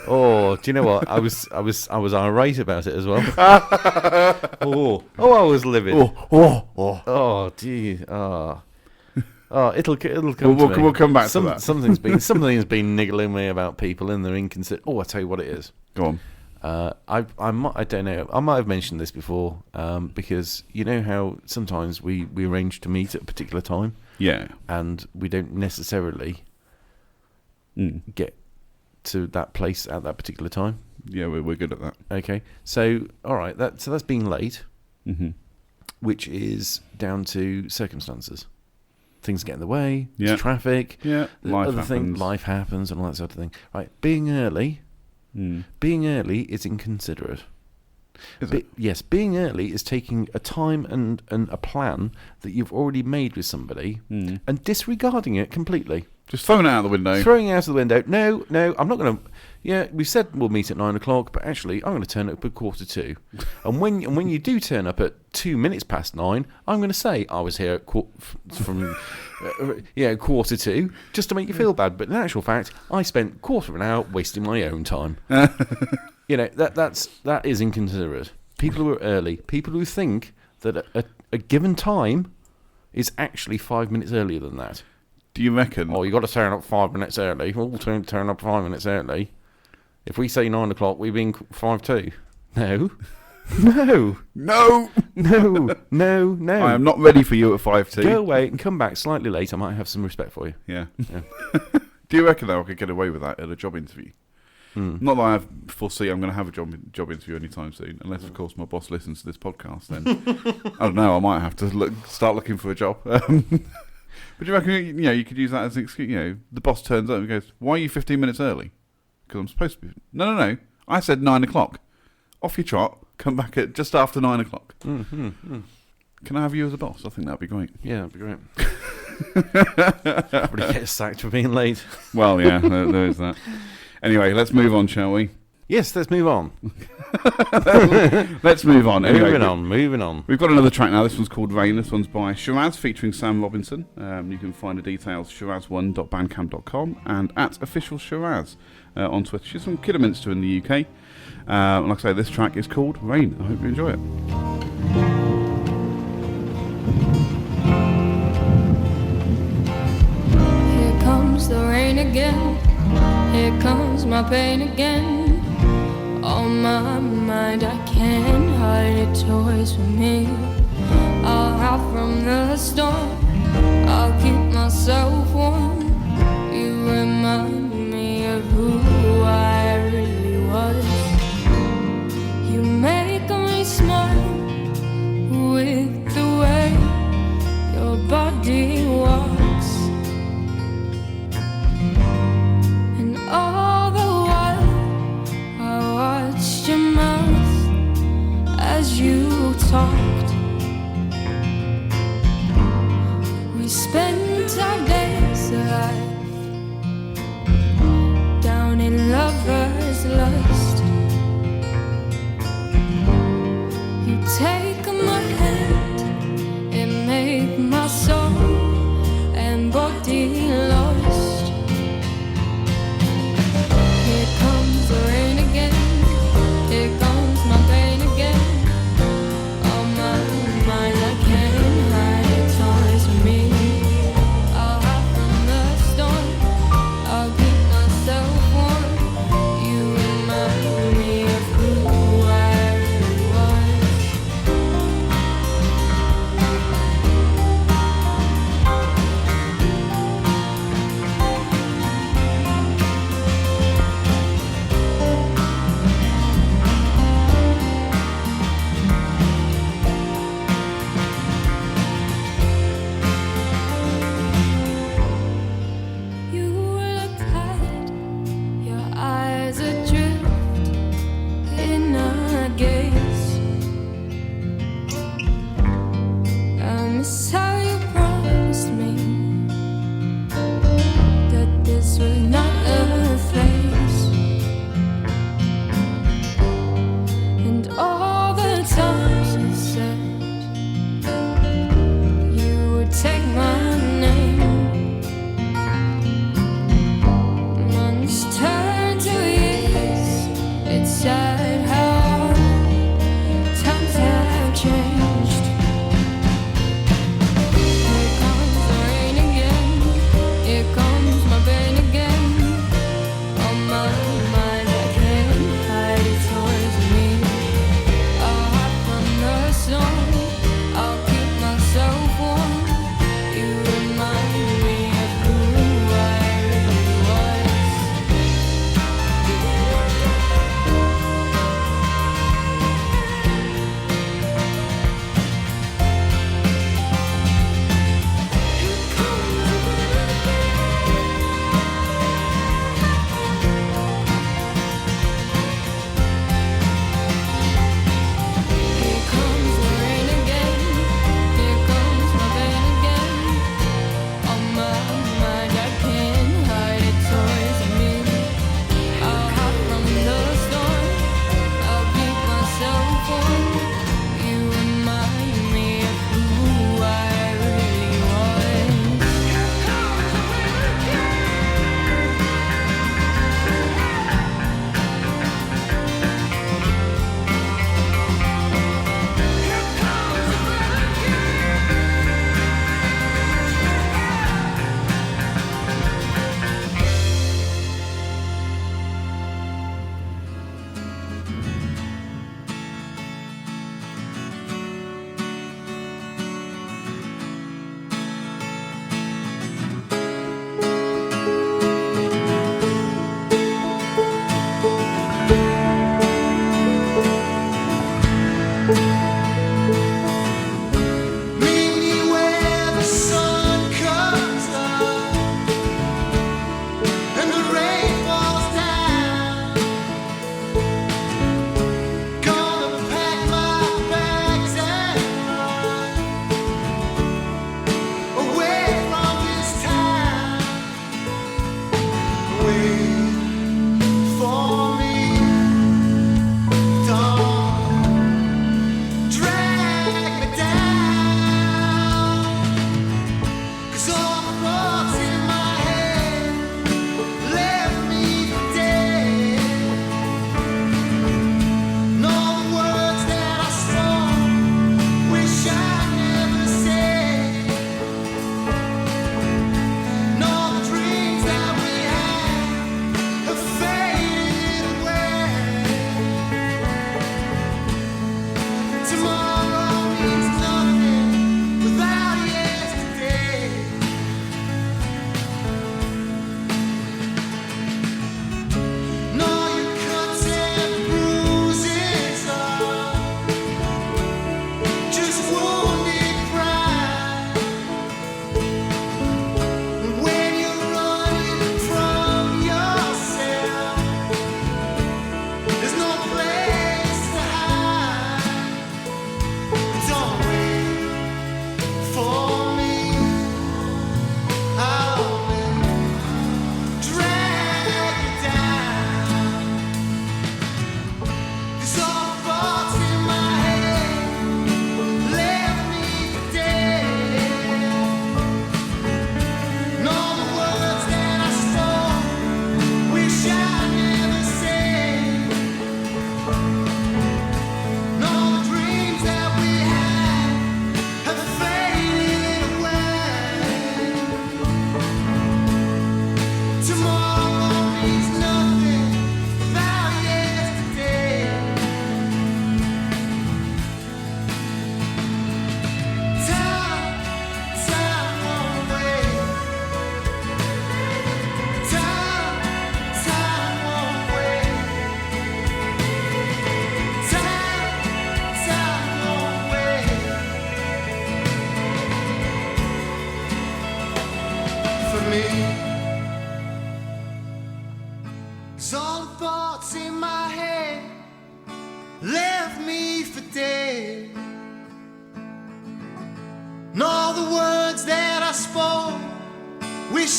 Oh, do you know what? I was irate about it as well. I was livid. Oh, gee. It'll come. to me. We'll come back to that. Something's been niggling me about people and their inconsiderate. Oh, I tell you what it is. Go on. I don't know. I might have mentioned this before, because you know how sometimes we arrange to meet at a particular time, Yeah. and we don't necessarily get to that place at that particular time. Yeah, we're good at that. Okay, so all right, that's being late, Mm-hmm. which is down to circumstances. Things get in the way. Yeah. There's traffic. Yeah. Life happens, and all that sort of thing. Right, being early is inconsiderate. Is it? Yes, being early is taking a time and a plan that you've already made with somebody and disregarding it completely. Just throwing it out the window. Throwing it out of the window. No, I'm not going to. Yeah, we said we'll meet at 9 o'clock, but actually I'm going to turn up at 1:45. And when you do turn up at 2 minutes past 9, I'm going to say I was here at 1:45, just to make you feel bad. But in actual fact, I spent quarter of an hour wasting my own time. You know, that is inconsiderate. People who are early, people who think that a given time is actually 5 minutes earlier than that. Do you reckon? Oh, you got to turn up 5 minutes early. We'll turn up 5 minutes early. If we say 9 o'clock, we mean 5:02. No, No, No! no. I am not ready for you at 5T. Go away and come back slightly late. I might have some respect for you. Yeah. Do you reckon, though, I could get away with that at a job interview? Not that I foresee I'm going to have a job interview anytime soon, unless, of course, my boss listens to this podcast. Then I don't know. I might have to start looking for a job. But do you reckon you could use that as an excuse? The boss turns up and goes, "Why are you 15 minutes early?" Because I'm supposed to be. No. I said 9 o'clock. Off your trot. Come back at just after 9 o'clock. Can I have you as a boss? I think that'd be great. Yeah, that'd be great. Probably get sacked for being late. Well, yeah, there is that. Anyway, let's move on, shall we? Yes, let's move on. Let's move on. Anyway, moving on. We've got another track now. This one's called Rain. This one's by Shiraz featuring Sam Robinson. You can find the details shiraz1.bandcamp.com and at official Shiraz on Twitter. She's from Kidderminster in the UK. And like I say, this track is called Rain. I hope you enjoy it. Here comes the rain again. Here comes my pain again. On my mind, I can't hide it toys from me. I'll hide from the storm. I'll keep myself warm. You remind me of who I really was. You make me smile with the way your body walks. And all the while I watched your mouth as you talked. We spent our days alive down in lovers' lust. You take my hand and make my soul and body lost. Here comes the rain again. Here comes my pain again. On my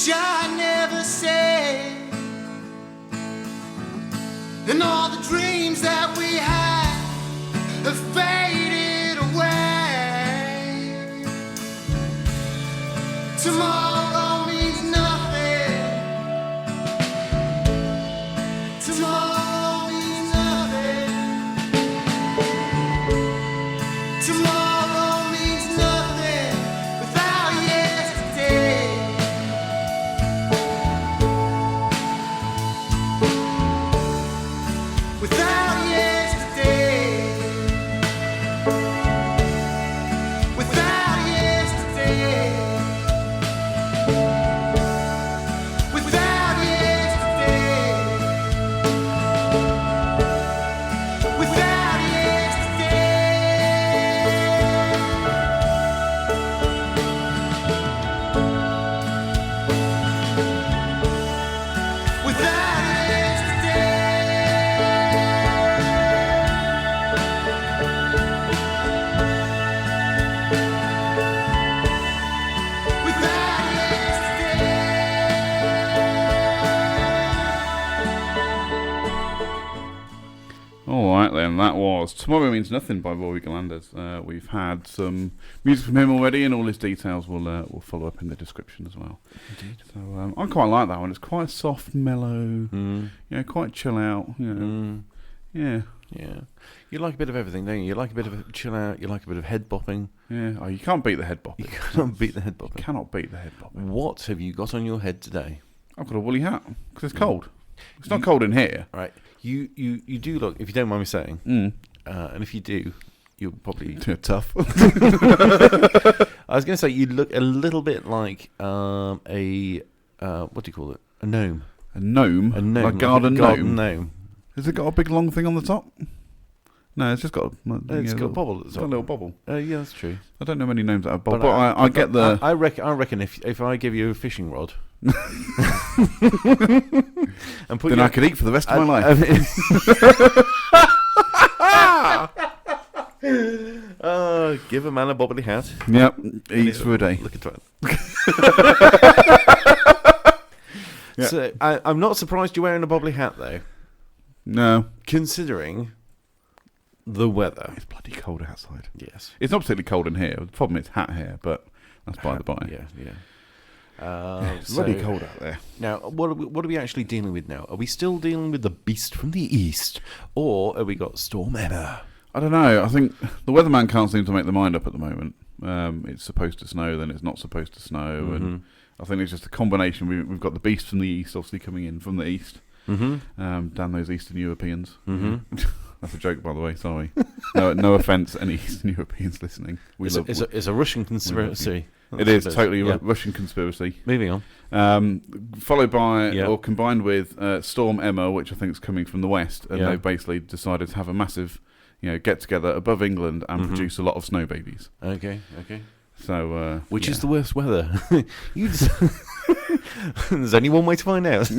wish I never said, and all the dreams that we had have faded away. Tomorrow means nothing. Tomorrow means nothing. Tomorrow means nothing without yesterday. Without yesterday. Without yesterday. Without yesterday. Without yesterday. Without All right, then, that was Tomorrow Means Nothing by Rory Galanders. We've had some music from him already, and all his details will follow up in the description as well. Indeed. So I quite like that one. It's quite soft, mellow, quite chill out. Yeah. Yeah. You like a bit of everything, don't you? You like a bit of a chill out, you like a bit of head bopping. Yeah. Oh, you can't beat the head bopping. You cannot beat the head bopping. Cannot beat the head bopping. What have you got on your head today? I've got a woolly hat because it's cold. It's not cold in here. Right. You do look, if you don't mind me saying, and if you do, you'll probably... Tough. I was going to say, you look a little bit like what do you call it? A gnome. A gnome? A gnome. Like garden gnome. Has it got a big long thing on the top? No, it's just got a... It's got a bobble at the It's top. got a little bobble. Yeah, that's true. I don't know many names that have bobble, but I get the... I reckon if I give you a fishing rod... and put then I could eat for the rest of my life. Give a man a bobbly hat. Yep, eats for a day. Look at that. So I'm not surprised you're wearing a bobbly hat, though. No. Considering the weather. It's bloody cold outside. Yes. It's not particularly cold in here. The problem is hat here, but that's by the by. Yeah. It's bloody cold out there. Now, what are we actually dealing with now? Are we still dealing with the beast from the east, or have we got Storm Emma? I don't know. I think the weatherman can't seem to make their mind up at the moment. It's supposed to snow, then it's not supposed to snow, and I think it's just a combination. We've got the beast from the east, obviously coming in from the east. Damn those Eastern Europeans. That's a joke, by the way. Sorry. No offence, any Eastern Europeans listening. It's a Russian conspiracy. It is totally a Russian conspiracy. Moving on. Followed by, or combined with, Storm Emma, which I think is coming from the west, and they've basically decided to have a massive, get together above England and produce a lot of snow babies. Okay. So, which is the worst weather? There's only one way to find out.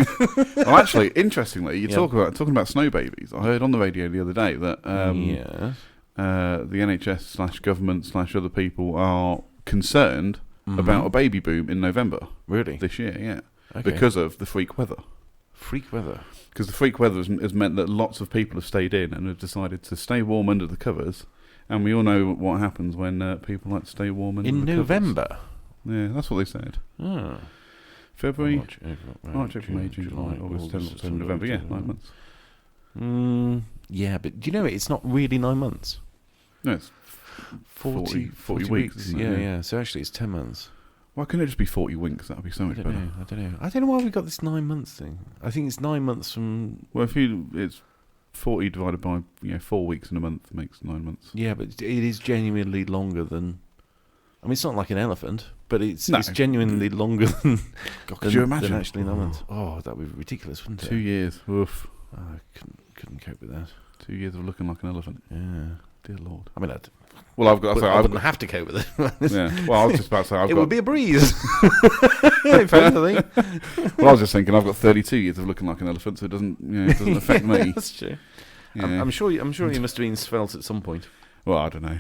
Well, actually, interestingly, talking about snow babies. I heard on the radio the other day that the NHS / government / other people are concerned about a baby boom in November. Really? This year, yeah. Okay. Because of the freak weather. Freak weather? Because the freak weather has meant that lots of people have stayed in and have decided to stay warm under the covers. And we all know what happens when people like to stay warm under the covers. In November? Yeah, that's what they said. Oh. February, March, April, May, June, July, August, September, November. Yeah, 9 months. Yeah, but do you know it's not really 9 months? No, it's 40 weeks. Yeah. So actually, it's 10 months. Why couldn't it just be 40 winks? That would be so much better. I don't know why we got this 9 months thing. I think it's 9 months from. Well, it's 40 divided by 4 weeks in a month makes 9 months. Yeah, but it is genuinely longer than. I mean, it's not like an elephant, but it's genuinely longer than. God, could you imagine? Than actually 9 months. Oh, that would be ridiculous, wouldn't it? 2 years. Oof. Oh, I couldn't cope with that. 2 years of looking like an elephant. Yeah. Dear Lord. I mean, I wouldn't have to cope with it. Yeah. Well, I was just about to say, it would be a breeze. If anything. Well, I was just thinking, I've got 32 years of looking like an elephant, so it doesn't doesn't affect me. That's true. Yeah. I'm sure you must have been svelte at some point. Well, I don't know.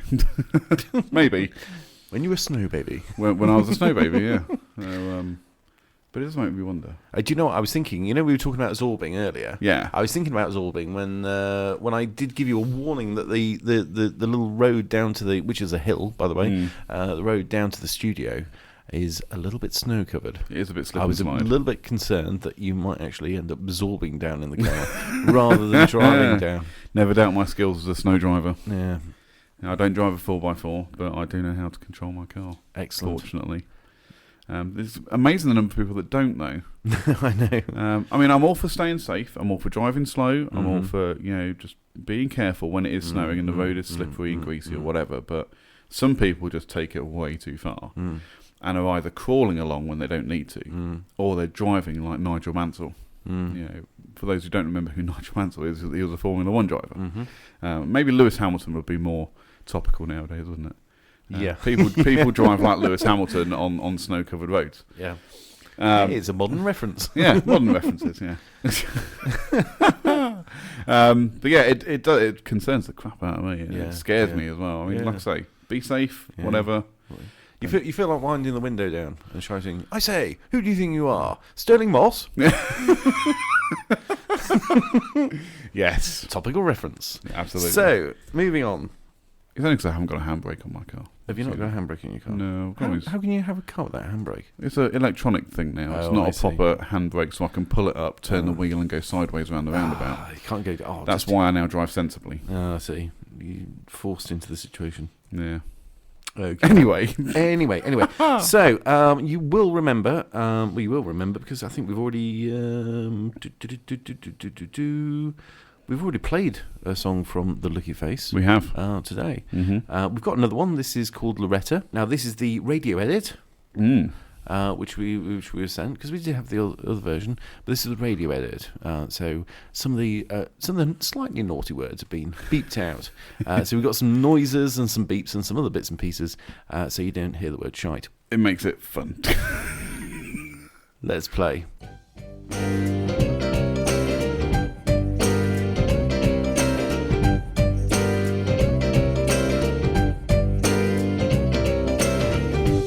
Maybe. When you were a snow baby. When I was a snow baby, yeah. But it does make me wonder. Do you know what I was thinking? You know, we were talking about zorbing earlier. Yeah. I was thinking about zorbing when I did give you a warning that the little road down to which is a hill, by the way, the road down to the studio is a little bit snow covered. It is a bit slip I and was a slide. little bit concerned that you might actually end up zorbing down in the car rather than driving down. Never doubt my skills as a snow driver. Yeah. I don't drive a 4x4, but I do know how to control my car. Excellent. Fortunately. It's amazing the number of people that don't, though. I know. I mean, I'm all for staying safe. I'm all for driving slow. I'm all for, just being careful when it is snowing and the road is slippery and greasy or whatever. But some people just take it way too far and are either crawling along when they don't need to or they're driving like Nigel Mansell. For those who don't remember who Nigel Mansell is, he was a Formula 1 driver. Maybe Lewis Hamilton would be more topical nowadays, wouldn't it? Yeah. People drive like Lewis Hamilton on snow-covered roads. Yeah. It's a modern reference. Yeah, modern references, yeah. But yeah, it concerns the crap out of me. It scares me as well. I mean, like I say, be safe, whatever. You feel like winding the window down and shouting, "I say, who do you think you are? Sterling Moss?" Yes. Topical reference. Absolutely. So, moving on. It's only because I haven't got a handbrake on my car. Have you not got a handbrake in your car? No. How can you have a car without a handbrake? It's an electronic thing now. It's Oh, not I a see. proper handbrake, so I can pull it up, turn the wheel, and go sideways around the roundabout. You can't go... Oh, That's why I now drive sensibly. I see. You forced into the situation. Yeah. Okay. Anyway. Anyway. So, you will remember... we will remember, because I think we've already... We've already played a song from The Looky Face. We have. Today. Mm-hmm. We've got another one. This is called Loretta. Now, this is the radio edit, which we were sent, because we did have the other version, but this is the radio edit. So some of the slightly naughty words have been beeped out. So we've got some noises and some beeps and some other bits and pieces, so you don't hear the word shite. It makes it fun. Let's play.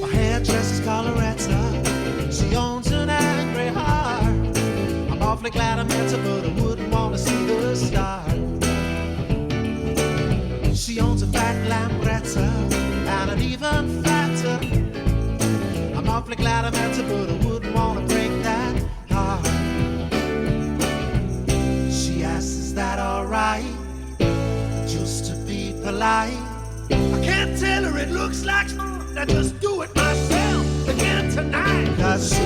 My hairdresser's Coloretta. She owns an angry heart. I'm awfully glad I met her, but I wouldn't want to see the start. She owns a fat lambretta and an even fatter. I'm awfully glad I met her, but I wouldn't want to break that heart. She asks, is that alright? Just to be polite. I can't tell her it looks like I just do it myself again tonight. 'Cause she's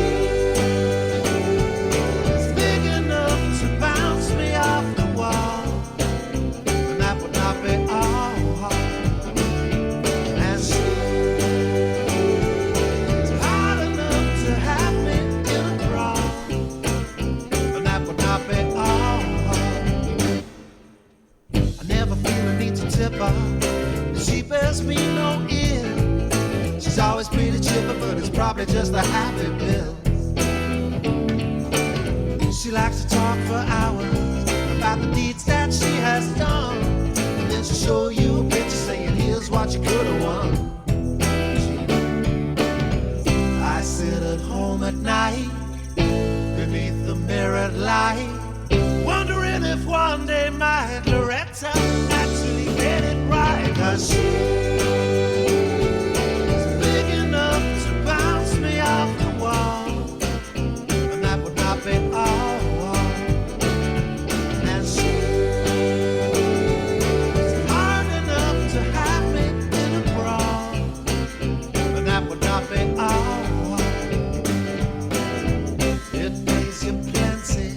big enough to bounce me off the wall, and that would not be all. And she's hard enough to have me in a crawl, and that would not be all. I never feel the need to tip her. She bears me no ear. She's always pretty chipper, but it's probably just a happy pill. She likes to talk for hours about the deeds that she has done, and then she'll show you a picture saying, here's what you could have won. I sit at home at night beneath the mirrored light, wondering if one day might Loretta actually get it right. 'Cause she's big enough to bounce me off the wall, and that would not be all. And she's hard enough to have me in a brawl, and that would not be all. It pays you plenty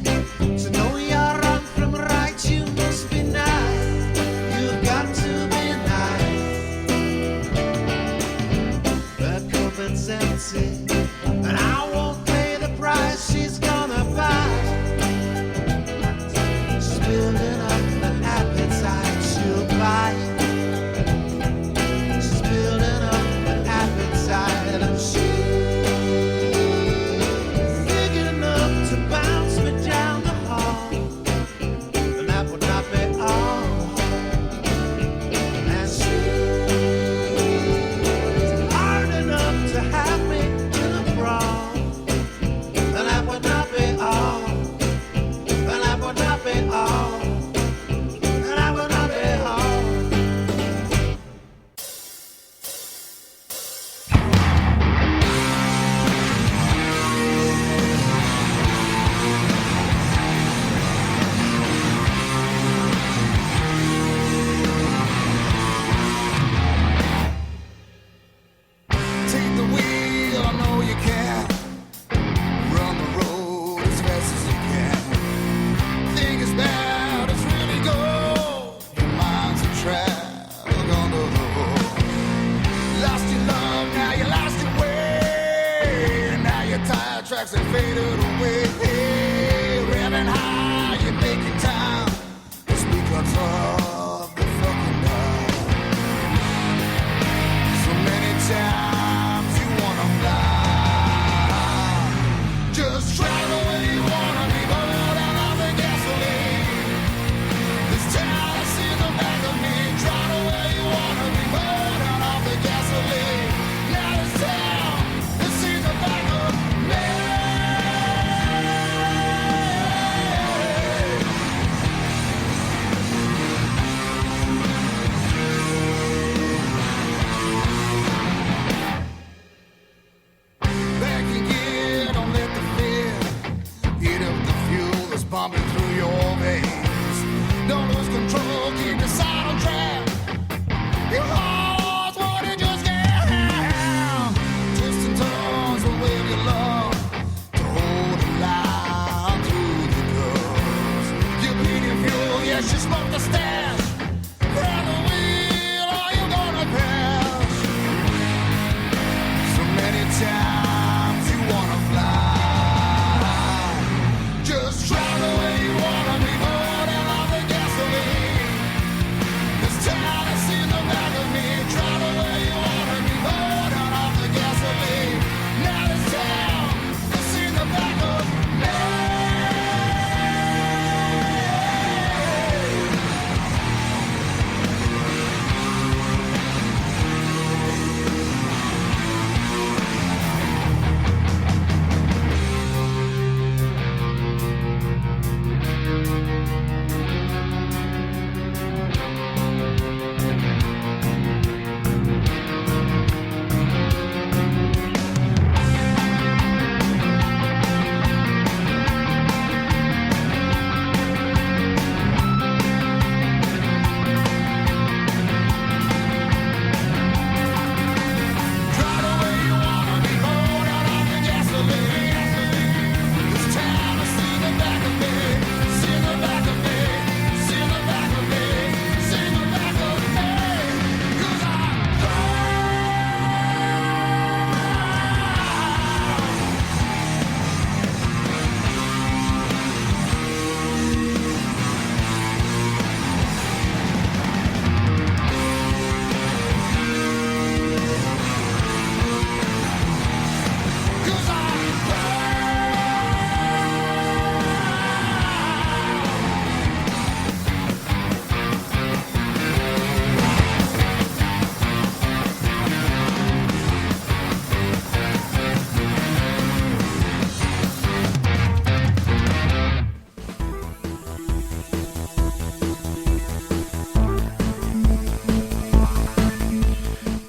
to know you're wrong from right. You must be nice. You've got to be nice.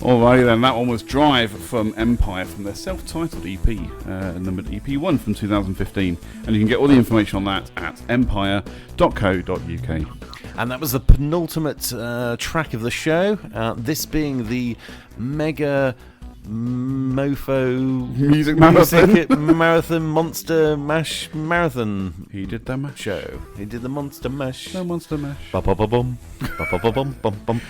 Alrighty then, that one was Drive from Empire from their self-titled EP, and numbered EP1 from 2015. And you can get all the information on that at empire.co.uk. And that was the penultimate track of the show, this being the Mega Mofo Music Marathon Monster Mash Marathon. He did the mash. Show. He did the Monster Mash. The Monster Mash. Ba-ba-ba-bum. Ba-ba-ba-bum.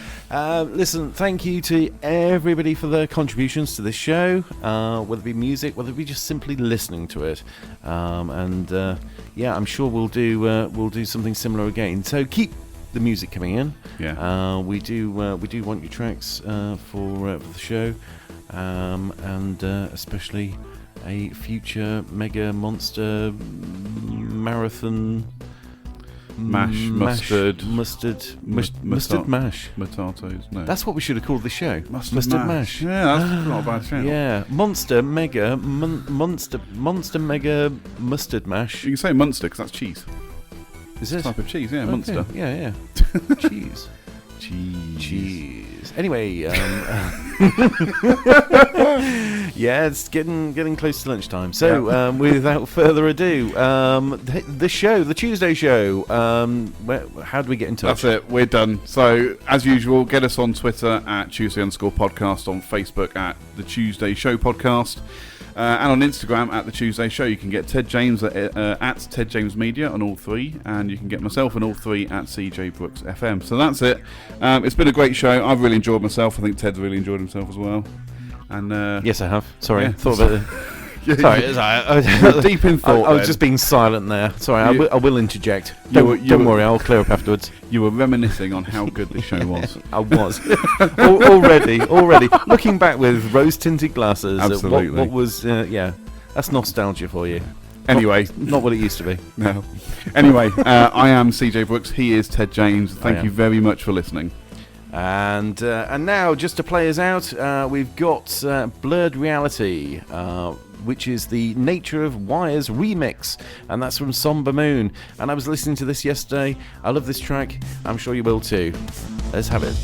Listen, thank you to everybody for their contributions to this show, whether it be music, whether it be just simply listening to it. Yeah, I'm sure we'll do something similar again. So keep the music coming in. Yeah. We do want your tracks for the show, and especially a future Mega Monster Marathon mustard mash. Potatoes. No. That's what we should have called the show. Mustard mash. Yeah, that's not a bad show. Yeah, Monster Mega Monster Mega Mustard Mash. You can say Munster because that's cheese. Is it? Type of cheese, yeah, Okay, Munster. Yeah. Cheese. Anyway, yeah, it's getting close to lunchtime. So, without further ado, the Tuesday show. How do we get in touch? That's it. We're done. So, as usual, get us on Twitter at Tuesday_podcast, on Facebook at the Tuesday Show Podcast. And on Instagram at The Tuesday Show. You can get Ted James at Ted James Media on all three, and you can get myself on all three at CJ Brookes FM. So that's it. It's been a great show. I've really enjoyed myself. I think Ted's really enjoyed himself as well. And yes, I have. Sorry, yeah. Thought about it. Yeah, Sorry, you're deep in thought. I was just being silent there. Sorry, I will interject. Don't worry, I'll clear up afterwards. You were reminiscing on how good this show was. I was already looking back with rose-tinted glasses. Absolutely. What was that's nostalgia for you. Anyway, not what it used to be. No. Anyway, I am CJ Brookes. He is Ted James. Thank you very much for listening. And now, just to play us out, we've got Blurred Reality, which is the Nature of Wires remix, and that's from Somber Moon. And I was listening to this yesterday. I love this track. I'm sure you will too. Let's have it.